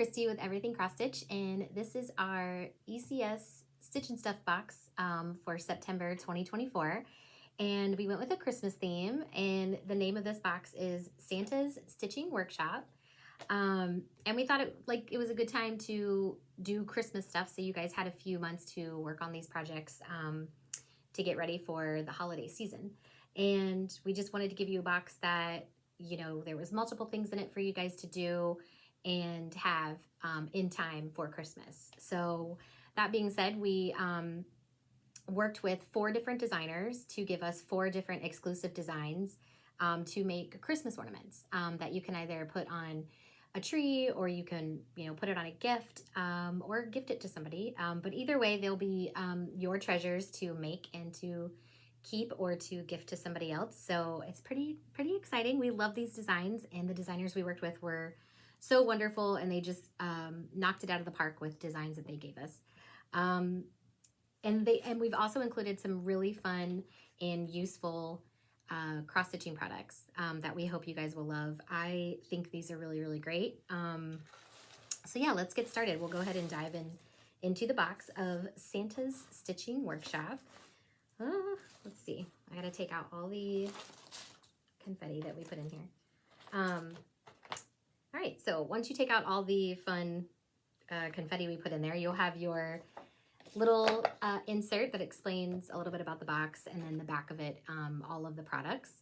Christy with Everything Cross Stitch, and this is our ECS Stitch and Stuff box for September 2024. And we went with a Christmas theme, and the name of this box is Santa's Stitching Workshop. And we thought it was a good time to do Christmas stuff, so you guys had a few months to work on these projects to get ready for the holiday season. And we just wanted to give you a box that, you know, there was multiple things in it for you guys to do and have in time for Christmas. So that being said, we worked with 4 different designers to give us 4 different exclusive designs to make Christmas ornaments that you can either put on a tree, or you can, you know, put it on a gift or gift it to somebody. But either way, they'll be your treasures to make and to keep or to gift to somebody else. So it's pretty exciting. We love these designs, and the designers we worked with were so wonderful, and they just knocked it out of the park with designs that they gave us. And we've also included some really fun and useful cross-stitching products that we hope you guys will love. I think these are really great. So yeah, let's get started. We'll go ahead and dive into the box of Santa's Stitching Workshop. Let's see. I gotta take out all the confetti that we put in here. All right, so once you take out all the fun confetti we put in there, you'll have your little insert that explains a little bit about the box, and then the back of it, all of the products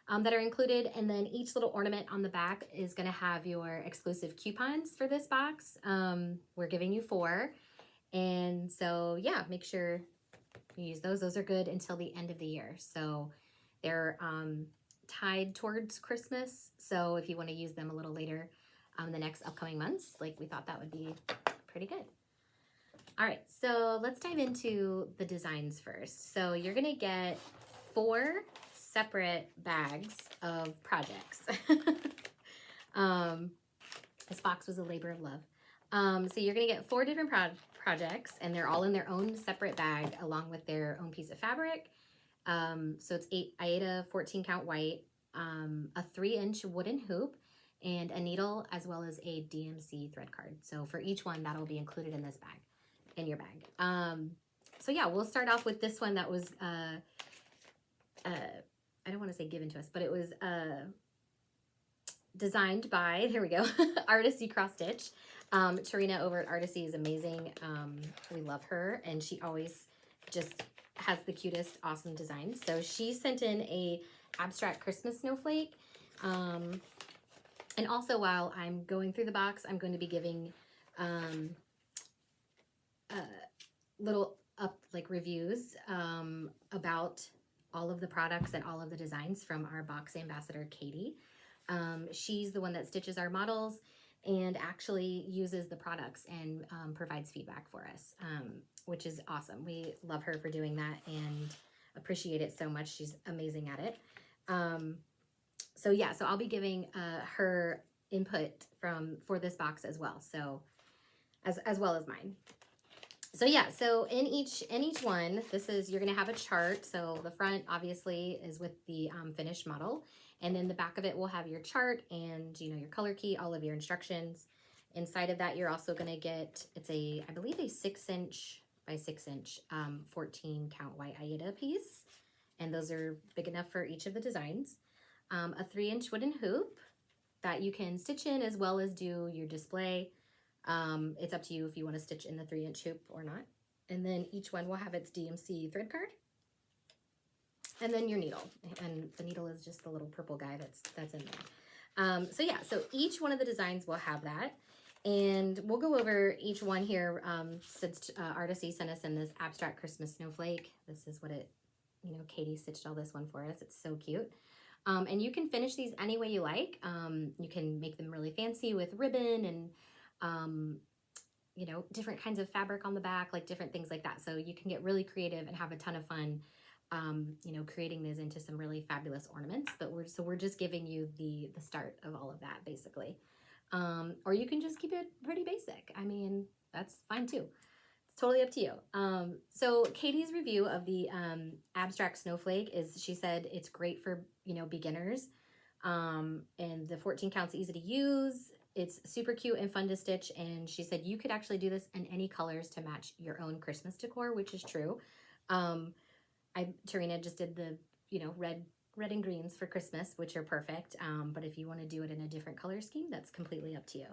that are included. And then each little ornament on the back is going to have your exclusive coupons for this box. We're giving you 4. And so, yeah, make sure you use those. Those are good until the end of the year. So they're tied towards Christmas. So if you want to use them a little later the next upcoming months, like, we thought that would be pretty good. All right, so let's dive into the designs first. So you're gonna get 4 separate bags of projects. This box was a labor of love. So you're gonna get 4 different projects, and they're all in their own separate bag along with their own piece of fabric. So it's I ate a 14 count white, a 3-inch wooden hoop, and a needle, as well as a DMC thread card. So for each one, that'll be included in this bag. In your bag. So yeah, we'll start off with this one that was I don't want to say given to us, but it was designed by, there we go, Artecy Cross Stitch. Tarina over at Artecy is amazing. We love her, and she always just has the cutest, awesome designs. So she sent in a abstract Christmas snowflake. And also, while I'm going through the box, I'm going to be giving little reviews about all of the products and all of the designs from our box ambassador, Katie. She's the one that stitches our models and actually uses the products and provides feedback for us, which is awesome. We love her for doing that and appreciate it so much. She's amazing at it. So yeah, so I'll be giving her input for this box as well. So as well as mine. So yeah, so in each one, you're gonna have a chart. So the front obviously is with the finished model, and then the back of it will have your chart and, you know, your color key, all of your instructions. Inside of that, you're also gonna get, I believe a 6-inch by 6-inch 14 count white Aida piece, and those are big enough for each of the designs. A 3-inch wooden hoop that you can stitch in as well as do your display. It's up to you if you want to stitch in the 3-inch hoop or not. And then each one will have its DMC thread card. And then your needle. And the needle is just the little purple guy that's in there. So yeah, so each one of the designs will have that. And we'll go over each one here since Artecy sent us in this abstract Christmas snowflake. This is what it, you know, Katie stitched all this one for us. It's so cute. And you can finish these any way you like. You can make them really fancy with ribbon and you know, different kinds of fabric on the back, like different things like that. So you can get really creative and have a ton of fun, you know, creating these into some really fabulous ornaments. But we're just giving you the start of all of that, basically. Or you can just keep it pretty basic. I mean, that's fine too. It's totally up to you. So Katie's review of the abstract snowflake is, she said it's great for, you know, beginners. And the 14 counts easy to use. it's super cute and fun to stitch. And she said you could actually do this in any colors to match your own Christmas decor, which is true. Tarina just did the, red and greens for Christmas, which are perfect. But if you want to do it in a different color scheme, that's completely up to you.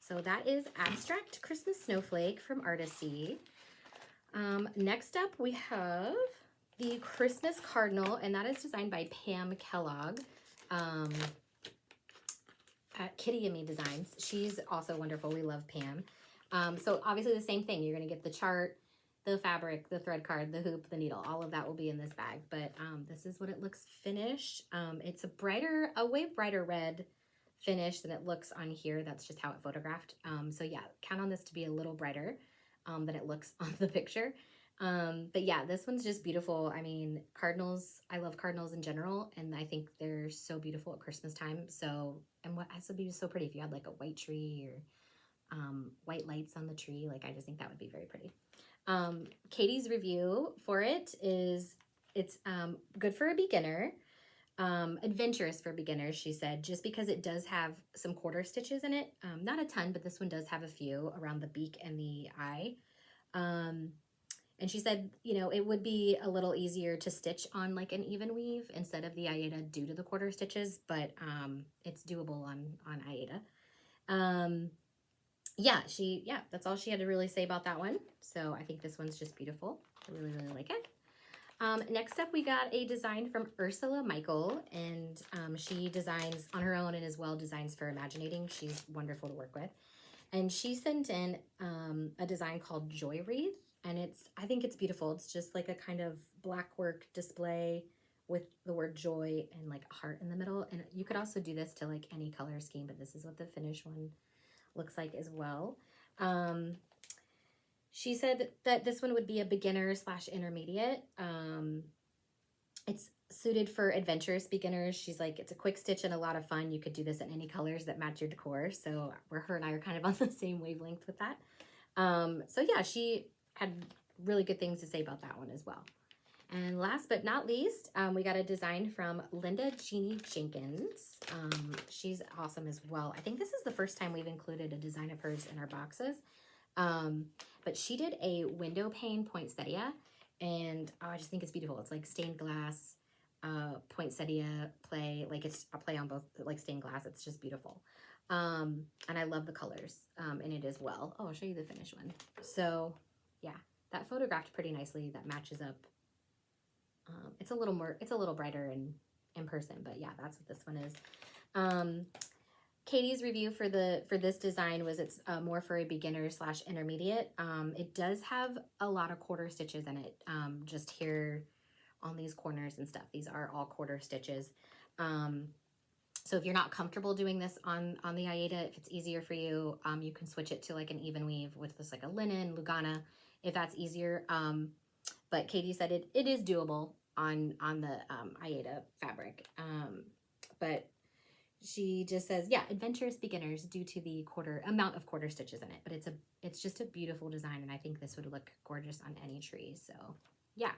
So that is Abstract Christmas Snowflake from Artecy. Next up, we have the Christmas Cardinal, and that is designed by Pam Kellogg at Kitty and Me Designs. She's also wonderful. We love Pam. So obviously the same thing. You're going to get the chart, the fabric, the thread card, the hoop, the needle. All of that will be in this bag. But this is what it looks finished. It's a way brighter red finish than it looks on here. That's just how it photographed. So yeah, count on this to be a little brighter than it looks on the picture. But yeah, this one's just beautiful. I mean, cardinals, I love cardinals in general, and I think they're so beautiful at Christmas time. So, and what else would be so pretty if you had like a white tree or white lights on the tree. Like, I just think that would be very pretty. Katie's review for it is it's good for a beginner. Adventurous for beginners, she said, just because it does have some quarter stitches in it. Not a ton, but this one does have a few around the beak and the eye. And she said, it would be a little easier to stitch on like an even weave instead of the Aida due to the quarter stitches, but it's doable on Aida. That's all she had to really say about that one. So I think this one's just beautiful. I really, really like it. Next up, we got a design from Ursula Michael, and she designs on her own and as well designs for Imaginating. She's wonderful to work with. And she sent in a design called Joy Wreath, and I think it's beautiful. It's just like a kind of black work display with the word joy and like a heart in the middle. And you could also do this to like any color scheme, but this is what the finished one looks like as well. She said that this one would be a beginner / intermediate. It's suited for adventurous beginners. She's like, it's a quick stitch and a lot of fun. You could do this in any colors that match your decor. So her and I are kind of on the same wavelength with that. So yeah, she had really good things to say about that one as well. And last but not least, we got a design from Jeanne Jenkins. She's awesome as well. I think this is the first time we've included a design of hers in our boxes. But she did a window pane poinsettia, and I just think it's beautiful. It's like stained glass, poinsettia play, like it's a play on both, like stained glass. It's just beautiful. And I love the colors in it as well. Oh, I'll show you the finished one. So yeah, that photographed pretty nicely. That matches up. It's a little brighter in person, but yeah, that's what this one is. Katie's review for this design was it's more for a beginner / intermediate. It does have a lot of quarter stitches in it, just here on these corners and stuff. These are all quarter stitches. So if you're not comfortable doing this on the Aida, if it's easier for you, you can switch it to like an even weave with just like a linen, Lugana, if that's easier. But Katie said it is doable on the Aida fabric. But she just says, yeah, adventurous beginners due to the amount of quarter stitches in it. But it's just a beautiful design, and I think this would look gorgeous on any tree. So yeah.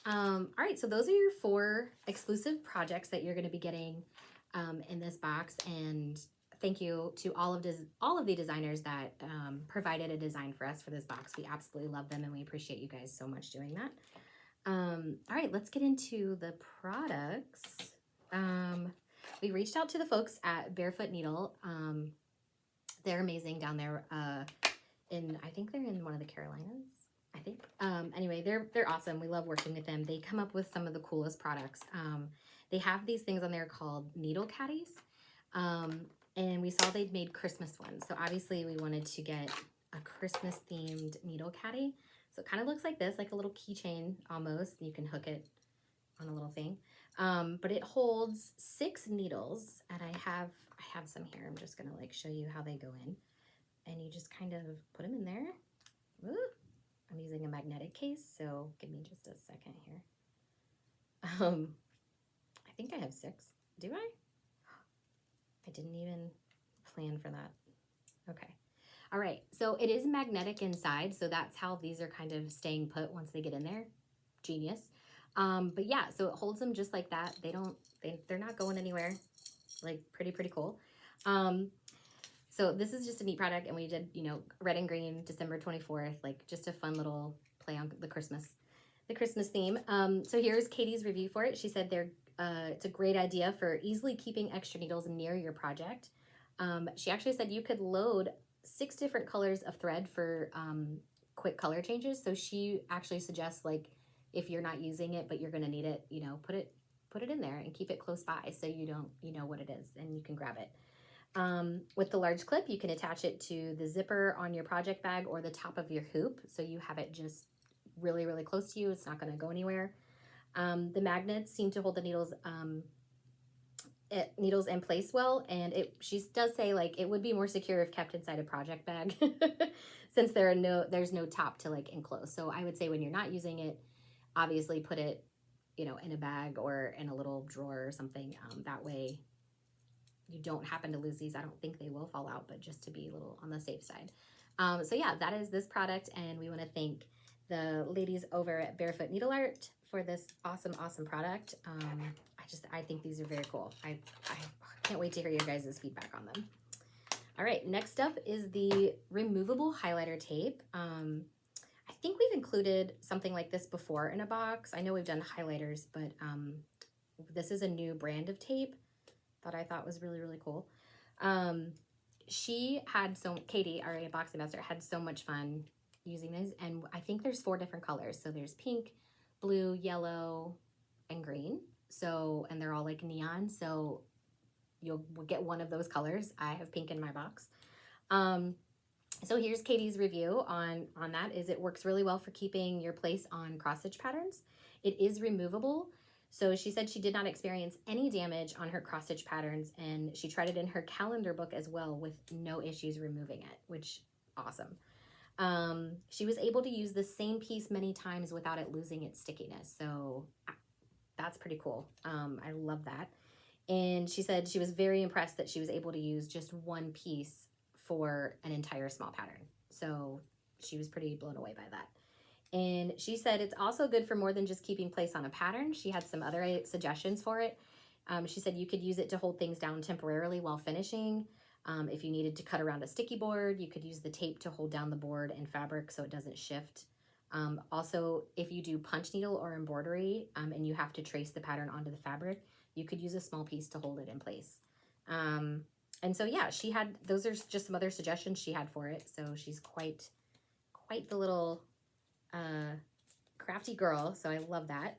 All right, so those are your 4 exclusive projects that you're going to be getting in this box. And thank you to all of the designers that provided a design for us for this box. We absolutely love them, and we appreciate you guys so much doing that. All right, let's get into the products. We reached out to the folks at Barefoot Needle. They're amazing down there I think they're in one of the Carolinas, I think. Anyway, they're awesome. We love working with them. They come up with some of the coolest products. They have these things on there called needle caddies. And we saw they'd made Christmas ones. So obviously we wanted to get a Christmas themed needle caddy. So it kind of looks like this, like a little keychain almost. You can hook it on a little thing. But it holds 6 needles, and I have some here. I'm just gonna like show you how they go in, and you just kind of put them in there. Ooh, I'm using a magnetic case, so give me just a second here. I think I have 6. Do I? I didn't even plan for that. Okay. All right. So it is magnetic inside, so that's how these are kind of staying put once they get in there. Genius. But yeah, so it holds them just like that. They're not going anywhere. Like pretty cool. So this is just a neat product, and we did, you know, red and green, December 24th, like just a fun little play on the Christmas theme. So here's Katie's review for it. She said it's a great idea for easily keeping extra needles near your project. She actually said you could load 6 different colors of thread for quick color changes. So she actually suggests, like, if you're not using it but you're going to need it, you know, put it in there and keep it close by so you know what it is and you can grab it. With the large clip, you can attach it to the zipper on your project bag or the top of your hoop, so you have it just really, really close to you. It's not going to go anywhere. The magnets seem to hold the needles in place well, and she does say, like, it would be more secure if kept inside a project bag since there's no top to, like, enclose. So I would say when you're not using it, obviously put it, you know, in a bag or in a little drawer or something. That way you don't happen to lose these. I don't think they will fall out, but just to be a little on the safe side. So yeah, that is this product, and we want to thank the ladies over at Barefoot Needle Art for this awesome product. I think these are very cool. I can't wait to hear your guys' feedback on them. All right, next up is the removable highlighter tape. I think we've included something like this before in a box. I know we've done highlighters, but this is a new brand of tape that I thought was really, really cool. Katie, our box ambassador, had so much fun using this, and I think there's 4 different colors. So there's pink, blue, yellow, and green. So, and they're all like neon, so you'll get one of those colors. I have pink in my box. So here's Katie's review on that. It works really well for keeping your place on cross stitch patterns. It is removable. So she said she did not experience any damage on her cross stitch patterns, and she tried it in her calendar book as well with no issues removing it, which awesome. She was able to use the same piece many times without it losing its stickiness. So that's pretty cool. I love that. And she said she was very impressed that she was able to use just one piece for an entire small pattern. So she was pretty blown away by that. And she said it's also good for more than just keeping place on a pattern. She had some other suggestions for it. She said you could use it to hold things down temporarily while finishing. If you needed to cut around a sticky board, you could use the tape to hold down the board and fabric so it doesn't shift. Also, if you do punch needle or embroidery and you have to trace the pattern onto the fabric, you could use a small piece to hold it in place. And so yeah, those are just some other suggestions she had for it. So she's quite the little crafty girl. So I love that.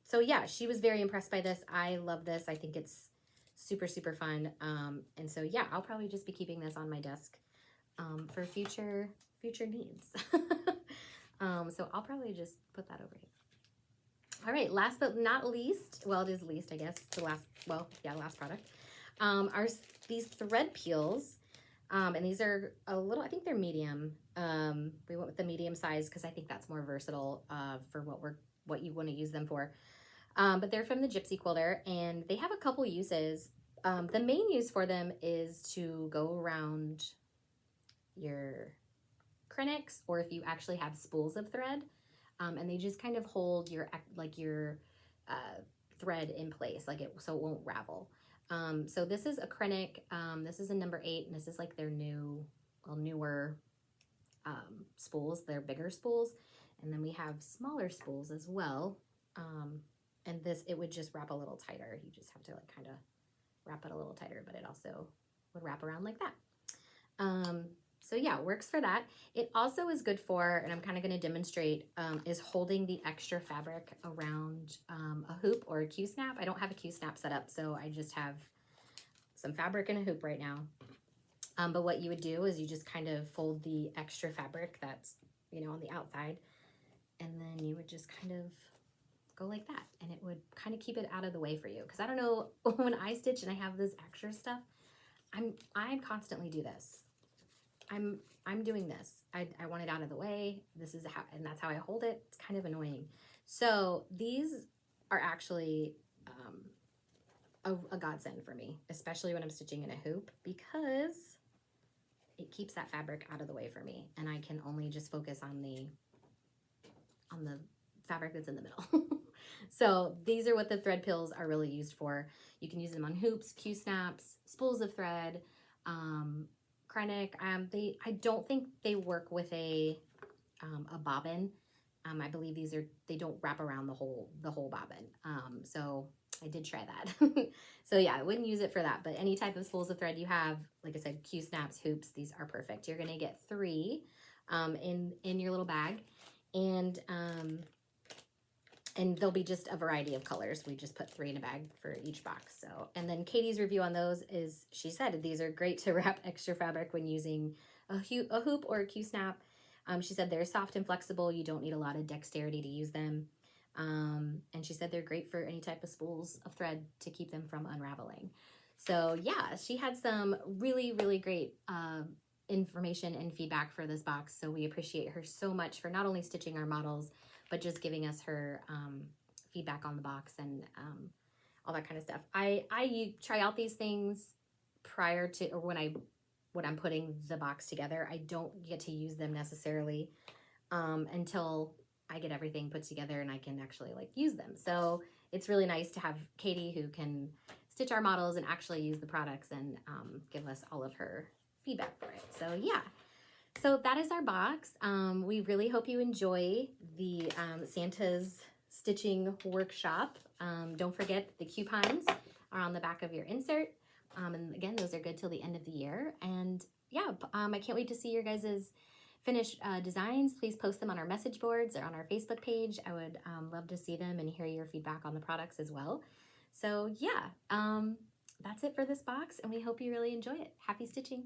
So yeah, she was very impressed by this. I love this. I think it's super, super fun. And so yeah, I'll probably just be keeping this on my desk for future needs. So I'll probably just put that over here. All right, last but not least, well, it is least, I guess, last product, are these thread peels. And these are a little, I think they're medium. We went with the medium size because I think that's more versatile for what you want to use them for. But they're from the Gypsy Quilter, and they have a couple uses. The main use for them is to go around your Krennics, or if you actually have spools of thread, and they just kind of hold your thread in place, so it won't ravel. So this is a Krennic. This is a number 8, and this is like their newer spools. They're bigger spools, and then we have smaller spools as well. And it would just wrap a little tighter. You just have to like kind of wrap it a little tighter, but it also would wrap around like that. So yeah, it works for that. It also is good for, and I'm kind of going to demonstrate, is holding the extra fabric around a hoop or a Q-snap. I don't have a Q-snap set up, so I just have some fabric in a hoop right now. But what you would do is you just kind of fold the extra fabric that's, on the outside, and then you would just kind of go like that, and it would kind of keep it out of the way for you. Because I don't know, when I stitch and I have this extra stuff, I constantly do this. I'm doing this. I want it out of the way. This is how, and that's how I hold it. It's kind of annoying. So these are actually a godsend for me, especially when I'm stitching in a hoop, because it keeps that fabric out of the way for me, and I can only just focus on the fabric that's in the middle. So these are what the thread peels are really used for. You can use them on hoops, Q-snaps, spools of thread, Kreinik, I don't think they work with a bobbin. I believe they don't wrap around the whole bobbin. So I did try that. So yeah, I wouldn't use it for that, but any type of spools of thread you have, like I said, Q-snaps, hoops, these are perfect. You're gonna get 3 in your little bag, and there'll be just a variety of colors. We just put 3 in a bag for each box. So, and then Katie's review on those is, she said these are great to wrap extra fabric when using a hoop or a Q-snap. She said they're soft and flexible. You don't need a lot of dexterity to use them. And she said they're great for any type of spools of thread to keep them from unraveling. So yeah, she had some really, really great information and feedback for this box. So we appreciate her so much for not only stitching our models, but just giving us her feedback on the box and all that kind of stuff. I try out these things prior to, or when I'm putting the box together. I don't get to use them necessarily until I get everything put together and I can actually like use them. So it's really nice to have Katie who can stitch our models and actually use the products and give us all of her feedback for it. So yeah. So that is our box. We really hope you enjoy the Santa's stitching workshop. Don't forget the coupons are on the back of your insert. And again, those are good till the end of the year. And yeah, I can't wait to see your guys' finished designs. Please post them on our message boards or on our Facebook page. I would love to see them and hear your feedback on the products as well. So yeah, that's it for this box, and we hope you really enjoy it. Happy stitching!